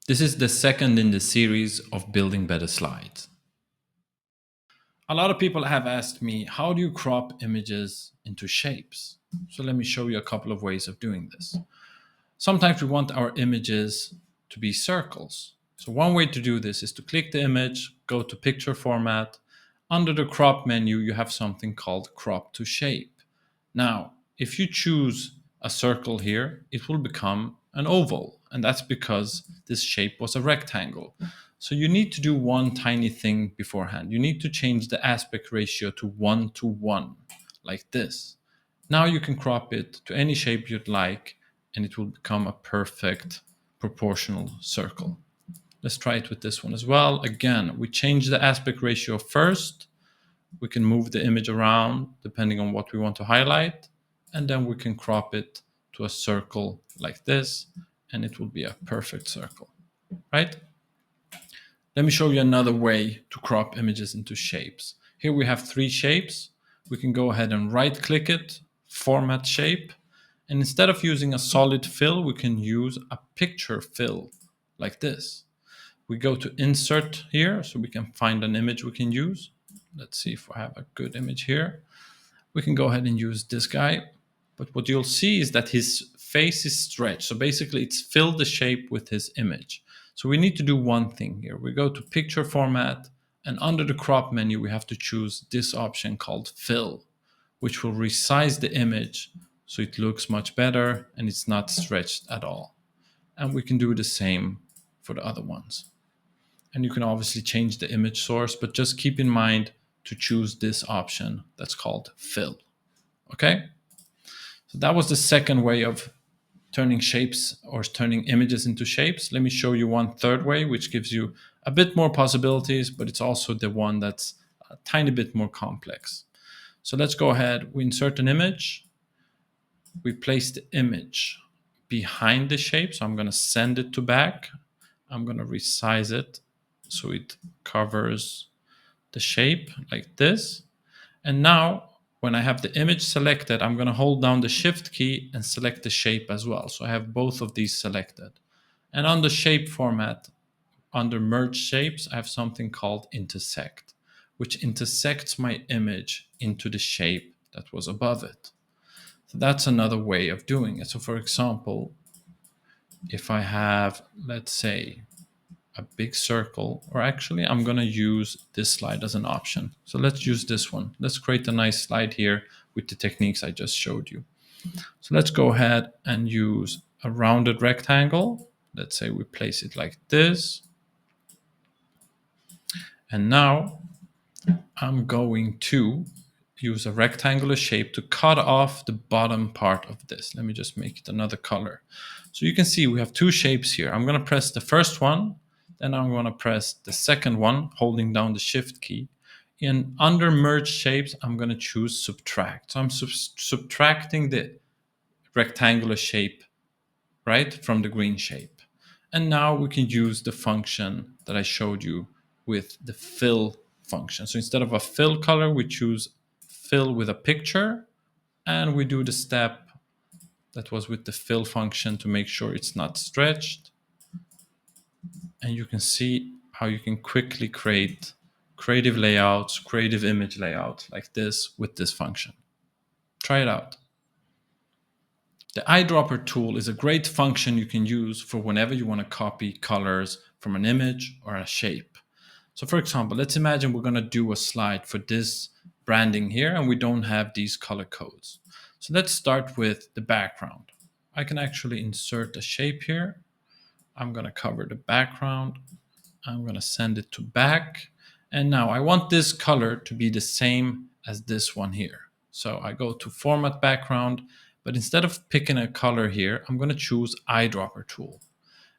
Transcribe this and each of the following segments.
This is the second in the series of building better slides. A lot of people have asked me, how do you crop images into shapes? So let me show you a couple of ways of doing this. Sometimes we want our images to be circles. So one way to do this is to click the image, go to picture format. Under the crop menu, you have something called crop to shape. Now, if you choose a circle here, it will become an oval. And that's because this shape was a rectangle. So you need to do one tiny thing beforehand. You need to change the aspect ratio to 1:1, like this. Now you can crop it to any shape you'd like, and it will become a perfect proportional circle. Let's try it with this one as well. Again, we change the aspect ratio first. We can move the image around depending on what we want to highlight, and then we can crop it to a circle like this, and it will be a perfect circle, right? Let me show you another way to crop images into shapes. Here we have 3 shapes. We can go ahead and right click it, format shape, and instead of using a solid fill, we can use a picture fill like this. We go to insert here so we can find an image we can use. Let's see if I have a good image here. We can go ahead and use this guy. But what you'll see is that his face is stretched. So basically it's filled the shape with his image. So we need to do one thing here. We go to picture format, and under the crop menu, we have to choose this option called fill, which will resize the image so it looks much better and it's not stretched at all. And we can do the same for the other ones. And you can obviously change the image source, but just keep in mind to choose this option that's called fill. Okay? So that was the second way of turning shapes or turning images into shapes. Let me show you one third way, which gives you a bit more possibilities, but it's also the one that's a tiny bit more complex. So let's go ahead. We insert an image. We place the image behind the shape. So I'm going to send it to back. I'm going to resize it so it covers the shape like this. And now when I have the image selected, I'm going to hold down the shift key and select the shape as well. So I have both of these selected. And on the shape format, under merge shapes, I have something called intersect, which intersects my image into the shape that was above it. So that's another way of doing it. So for example, if I have, let's say, a big circle, or actually I'm going to use this slide as an option. So let's use this one. Let's create a nice slide here with the techniques I just showed you. So let's go ahead and use a rounded rectangle. Let's say we place it like this. And now I'm going to use a rectangular shape to cut off the bottom part of this. Let me just make it another color. So you can see we have 2 shapes here. I'm going to press the first one, then I'm going to press the second one, holding down the shift key. And under merge shapes, I'm going to choose subtract. So I'm subtracting the rectangular shape, right, from the green shape. And now we can use the function that I showed you with the fill function. So instead of a fill color, we choose fill with a picture, and we do the step that was with the fill function to make sure it's not stretched. And you can see how you can quickly create creative layouts, creative image layouts like this with this function. Try it out. The eyedropper tool is a great function you can use for whenever you want to copy colors from an image or a shape. So for example, let's imagine we're going to do a slide for this branding here and we don't have these color codes. So let's start with the background. I can actually insert a shape here. I'm going to cover the background. I'm going to send it to back. And now I want this color to be the same as this one here. So I go to format background, but instead of picking a color here, I'm going to choose eyedropper tool.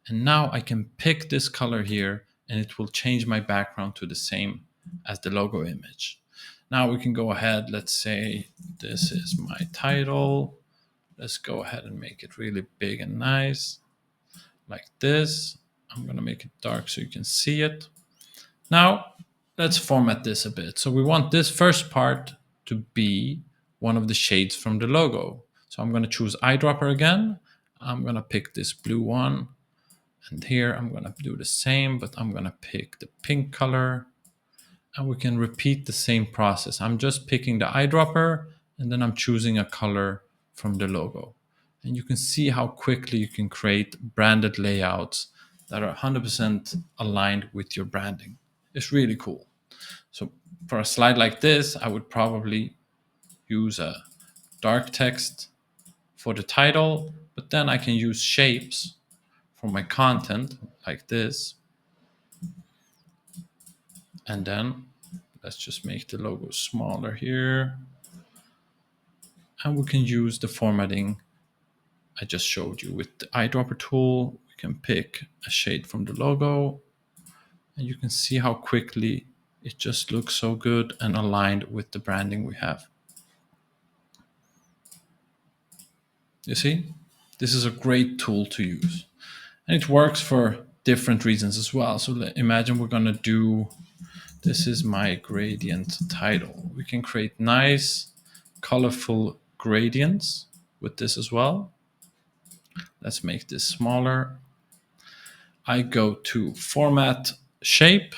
And now I can pick this color here and it will change my background to the same as the logo image. Now we can go ahead. Let's say this is my title. Let's go ahead and make it really big and nice like this. I'm going to make it dark so you can see it. Now let's format this a bit. So we want this first part to be one of the shades from the logo. So I'm going to choose eyedropper again. I'm going to pick this blue one. And here I'm going to do the same, but I'm going to pick the pink color, and we can repeat the same process. I'm just picking the eyedropper, and then I'm choosing a color from the logo. And you can see how quickly you can create branded layouts that are 100% aligned with your branding. It's really cool. So for a slide like this, I would probably use a dark text for the title, but then I can use shapes for my content like this. And then let's just make the logo smaller here. And we can use the formatting I just showed you with the eyedropper tool. We can pick a shade from the logo, and you can see how quickly it just looks so good and aligned with the branding we have. You see, this is a great tool to use, and it works for different reasons as well. So imagine we're going to do, this is my gradient title. We can create nice, colorful gradients with this as well. Let's make this smaller. I go to Format, Shape.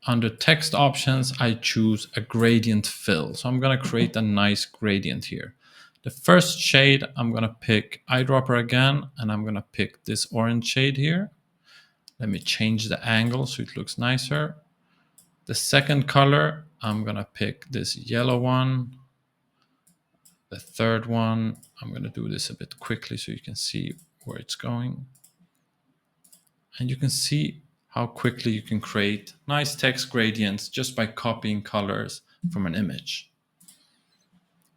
Under Text Options, I choose a gradient fill. So I'm going to create a nice gradient here. The first shade, I'm going to pick eyedropper again, and I'm going to pick this orange shade here. Let me change the angle so it looks nicer. The second color, I'm going to pick this yellow one. The third one, I'm going to do this a bit quickly so you can see where it's going. And you can see how quickly you can create nice text gradients just by copying colors from an image.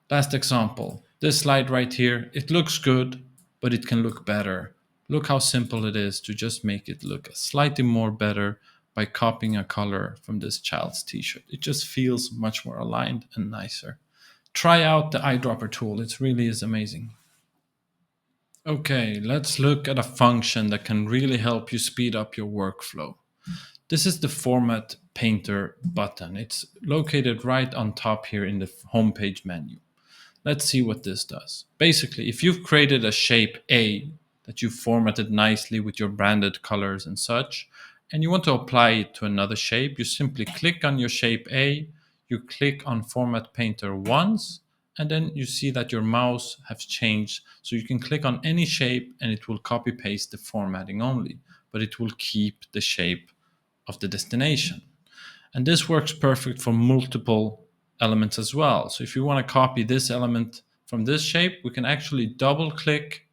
Last example, this slide right here, it looks good, but it can look better. Look how simple it is to just make it look slightly more better by copying a color from this child's t-shirt. It just feels much more aligned and nicer. Try out the eyedropper tool. It really is amazing. Okay, let's look at a function that can really help you speed up your workflow. This is the Format Painter button. It's located right on top here in the homepage menu. Let's see what this does. Basically, if you've created a shape A that you've formatted nicely with your branded colors and such, and you want to apply it to another shape, you simply click on your shape A, you click on Format Painter once, and then you see that your mouse has changed. So you can click on any shape and it will copy paste the formatting only, but it will keep the shape of the destination. And this works perfect for multiple elements as well. So if you want to copy this element from this shape, we can actually double click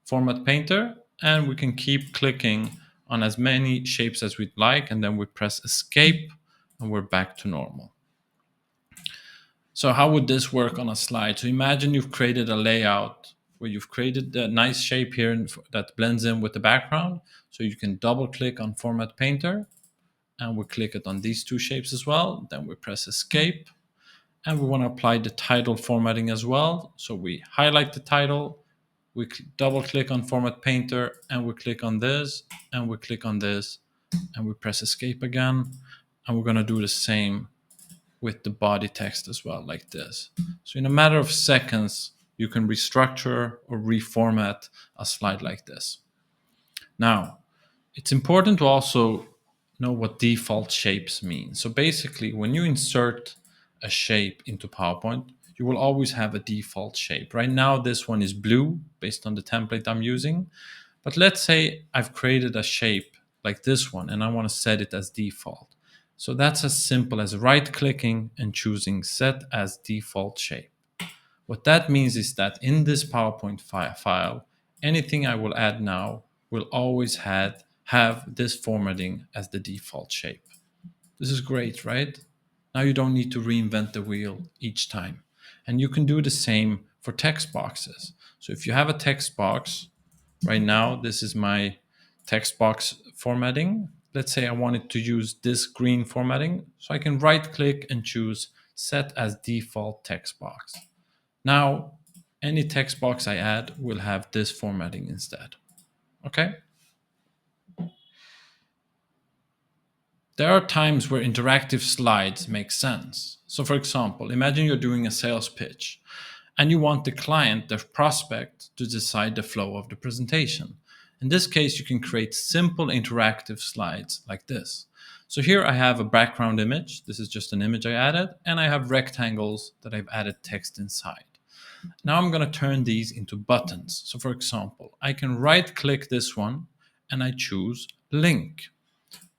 Format Painter and we can keep clicking on as many shapes as we'd like, and then we press escape and we're back to normal. So how would this work on a slide? So imagine you've created a layout where you've created a nice shape here that blends in with the background. So you can double click on Format Painter and we click it on these two shapes as well. Then we press escape and we want to apply the title formatting as well. So we highlight the title, we double click on Format Painter and we click on this and we click on this and we press escape again. And we're going to do the same with the body text as well, like this. So in a matter of seconds, you can restructure or reformat a slide like this. Now, it's important to also know what default shapes mean. So basically, when you insert a shape into PowerPoint, you will always have a default shape. Right now, this one is blue based on the template I'm using. But let's say I've created a shape like this one and I want to set it as default. So that's as simple as right-clicking and choosing Set as Default Shape. What that means is that in this PowerPoint file, anything I will add now will always have this formatting as the default shape. This is great, right? Now you don't need to reinvent the wheel each time. And you can do the same for text boxes. So if you have a text box, right now this is my text box formatting. Let's say I wanted to use this green formatting. So I can right click and choose Set as Default Text Box. Now, any text box I add will have this formatting instead. Okay? There are times where interactive slides make sense. So for example, imagine you're doing a sales pitch and you want the client, the prospect, to decide the flow of the presentation. In this case, you can create simple interactive slides like this. So here I have a background image. This is just an image I added, and I have rectangles that I've added text inside. Now I'm going to turn these into buttons. So for example, I can right click this one and I choose link.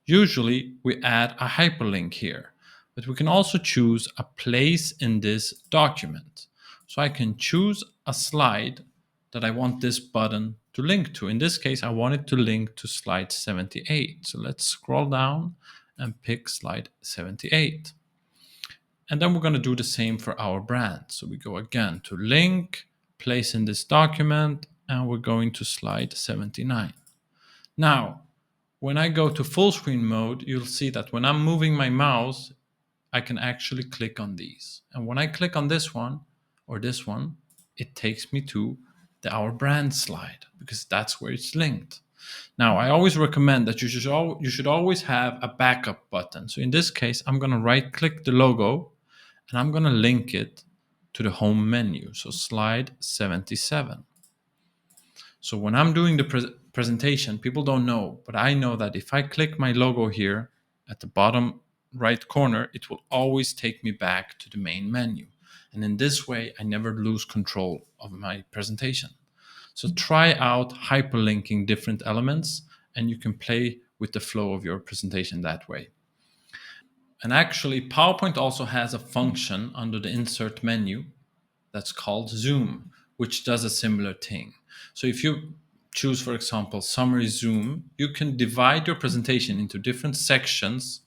Usually we add a hyperlink here, but we can also choose a place in this document. So I can choose a slide that I want this button to link to. In this case, I want it to link to slide 78. So let's scroll down and pick slide 78. And then we're going to do the same for our brand. So we go again to link, place in this document, and we're going to slide 79. Now, when I go to full screen mode, you'll see that when I'm moving my mouse, I can actually click on these. And when I click on this one or this one, it takes me to our brand slide because that's where it's linked. Now, I always recommend that you should always have a backup button. So in this case, I'm going to right click the logo and I'm going to link it to the home menu. So slide 77. So when I'm doing the presentation, people don't know, but I know that if I click my logo here at the bottom right corner, it will always take me back to the main menu. And in this way, I never lose control of my presentation. So try out hyperlinking different elements and you can play with the flow of your presentation that way. And actually, PowerPoint also has a function under the insert menu that's called zoom, which does a similar thing. So if you choose, for example, summary zoom, you can divide your presentation into different sections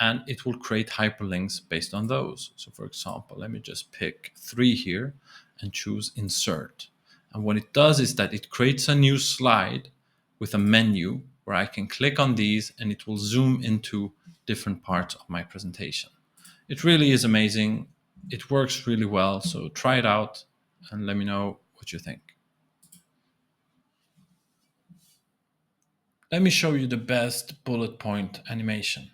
and it will create hyperlinks based on those. So for example, let me just pick 3 here and choose insert. And what it does is that it creates a new slide with a menu where I can click on these and it will zoom into different parts of my presentation. It really is amazing. It works really well. So try it out and let me know what you think. Let me show you the best bullet point animation.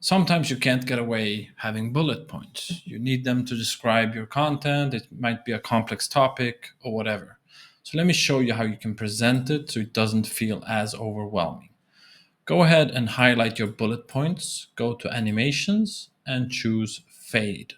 Sometimes you can't get away having bullet points. You need them to describe your content. It might be a complex topic or whatever. So let me show you how you can present it so it doesn't feel as overwhelming. Go ahead and highlight your bullet points, go to animations and choose fade.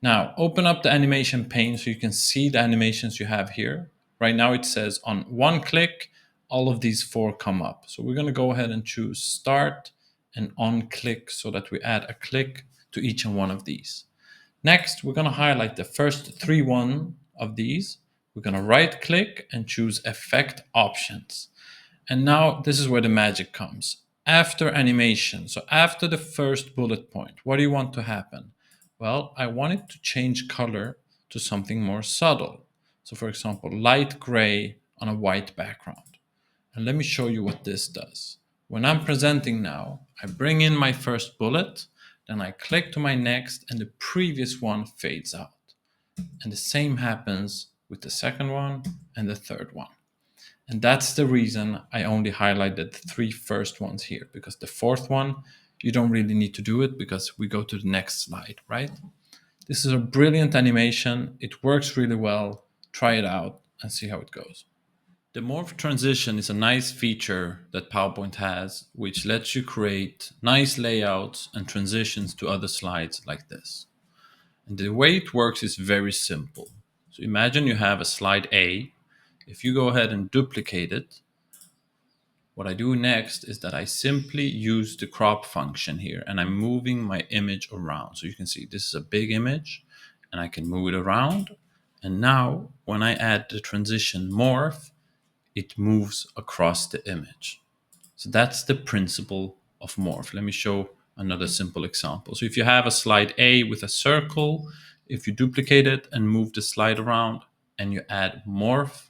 Now open up the animation pane so you can see the animations you have here. Right now it says on one click, all of these 4 come up. So we're going to go ahead and choose start and on click so that we add a click to each and one of these. Next, we're going to highlight the first 3 of these. We're going to right click and choose effect options. And now this is where the magic comes. After animation, so after the first bullet point, what do you want to happen? Well, I want it to change color to something more subtle. So for example, light gray on a white background. And let me show you what this does. When I'm presenting now, I bring in my first bullet, then I click to my next and the previous one fades out. And the same happens with the second one and the third one. And that's the reason I only highlighted the 3 first ones here, because the fourth one, you don't really need to do it because we go to the next slide, right? This is a brilliant animation. It works really well. Try it out and see how it goes. The morph transition is a nice feature that PowerPoint has, which lets you create nice layouts and transitions to other slides like this. And the way it works is very simple. So imagine you have a slide A. If you go ahead and duplicate it, what I do next is that I simply use the crop function here and I'm moving my image around. So you can see this is a big image and I can move it around. And now when I add the transition morph, it moves across the image. So that's the principle of morph. Let me show another simple example. So if you have a slide A with a circle, if you duplicate it and move the slide around and you add morph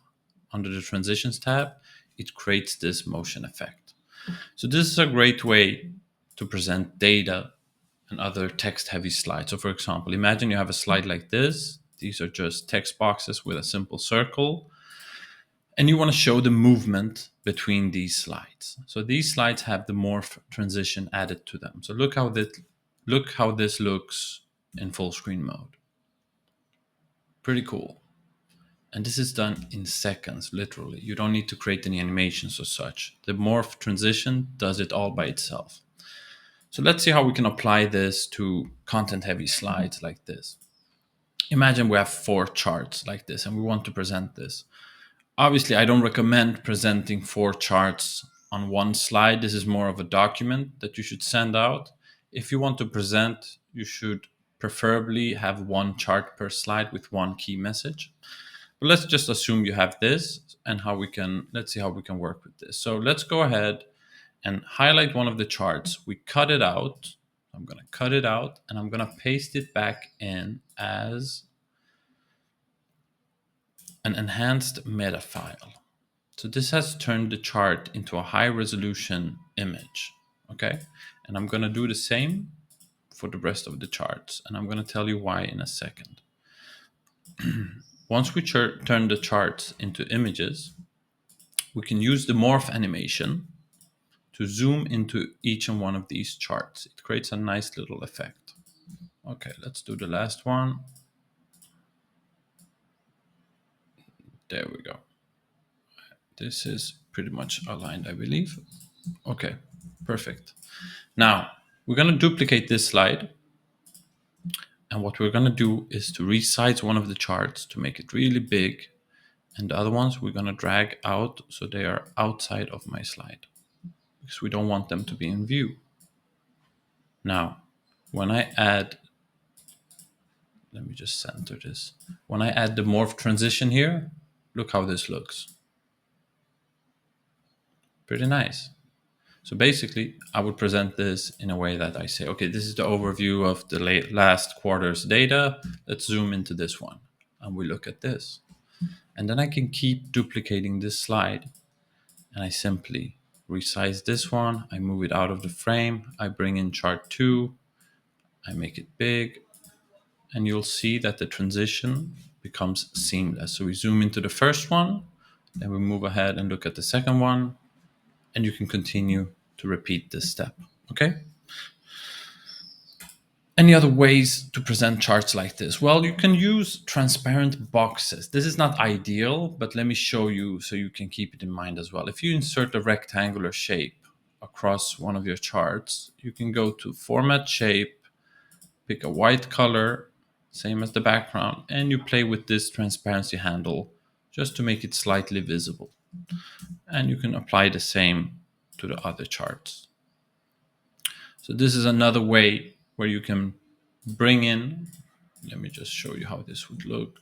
under the transitions tab, it creates this motion effect. So this is a great way to present data and other text heavy slides. So for example, imagine you have a slide like this. These are just text boxes with a simple circle. And you want to show the movement between these slides. So these slides have the morph transition added to them. So look how this looks in full screen mode. Pretty cool. And this is done in seconds, literally. You don't need to create any animations or such. The morph transition does it all by itself. So let's see how we can apply this to content heavy slides like this. Imagine we have 4 charts like this and we want to present this. Obviously, I don't recommend presenting 4 charts on one slide. This is more of a document that you should send out. If you want to present, you should preferably have 1 chart per slide with 1 key message. But let's just assume you have this and let's see how we can work with this. So let's go ahead and highlight one of the charts. We cut it out. I'm going to cut it out and I'm going to paste it back in as an enhanced meta file. So this has turned the chart into a high resolution image. Okay. And I'm going to do the same for the rest of the charts. And I'm going to tell you why in a second. Once we turn the charts into images, we can use the morph animation to zoom into each and one of these charts. It creates a nice little effect. Okay, let's do the last one. There we go. This is pretty much aligned, I believe. Okay, perfect. Now, we're going to duplicate this slide. And what we're going to do is to resize one of the charts to make it really big. And the other ones we're going to drag out so they are outside of my slide, because we don't want them to be in view. Now, when I add, let me just center this. When I add the morph transition here, look how this looks. Pretty nice. So basically, I would present this in a way that I say, okay, this is the overview of the last quarter's data. Let's zoom into this one. And we look at this. And then I can keep duplicating this slide. And I simply resize this one. I move it out of the frame. I bring in chart 2. I make it big. And you'll see that the transition becomes seamless. So we zoom into the first one. Then we move ahead and look at the second one. And you can continue to repeat this step. Okay? Any other ways to present charts like this? Well, you can use transparent boxes. This is not ideal, but let me show you so you can keep it in mind as well. If you insert a rectangular shape across one of your charts, you can go to Format Shape, pick a white color, same as the background, and you play with this transparency handle just to make it slightly visible. And you can apply the same to the other charts. So this is another way where you can bring in, let me just show you how this would look.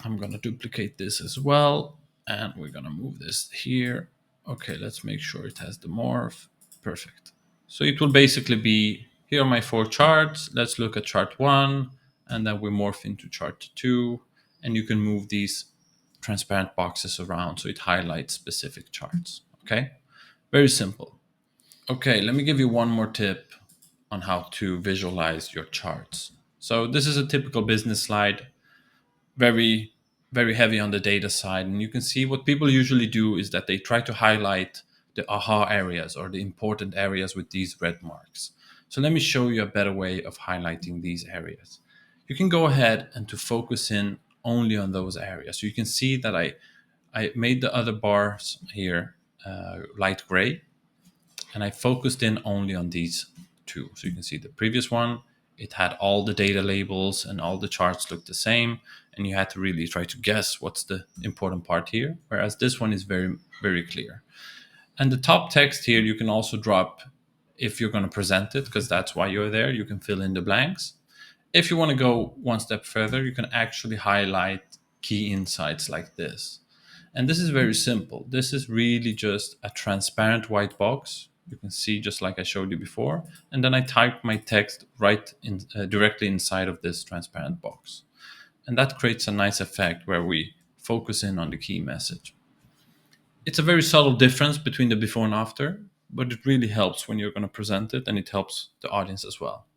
I'm going to duplicate this as well, and we're going to move this here. Okay, let's make sure it has the morph. Perfect. So it will basically be, here are my 4 charts. Let's look at chart 1, and then we morph into chart 2, and you can move these transparent boxes around so it highlights specific charts. Okay, very simple. Okay, let me give you one more tip on how to visualize your charts. So this is a typical business slide, very heavy on the data side. And you can see what people usually do is that they try to highlight the aha areas or the important areas with these red marks. So let me show you a better way of highlighting these areas. You can go ahead and to focus in only on those areas. So you can see that I made the other bars here light gray, and I focused in only on these 2. So you can see the previous one, it had all the data labels and all the charts looked the same, and you had to really try to guess what's the important part here, whereas this one is very clear. And the top text here you can also drop if you're going to present it, because that's why you're there. You can fill in the blanks. If you want to go one step further, you can actually highlight key insights like this. And this is very simple. This is really just a transparent white box. You can see just like I showed you before. And then I type my text directly inside of this transparent box. And that creates a nice effect where we focus in on the key message. It's a very subtle difference between the before and after, but it really helps when you're going to present it, and it helps the audience as well.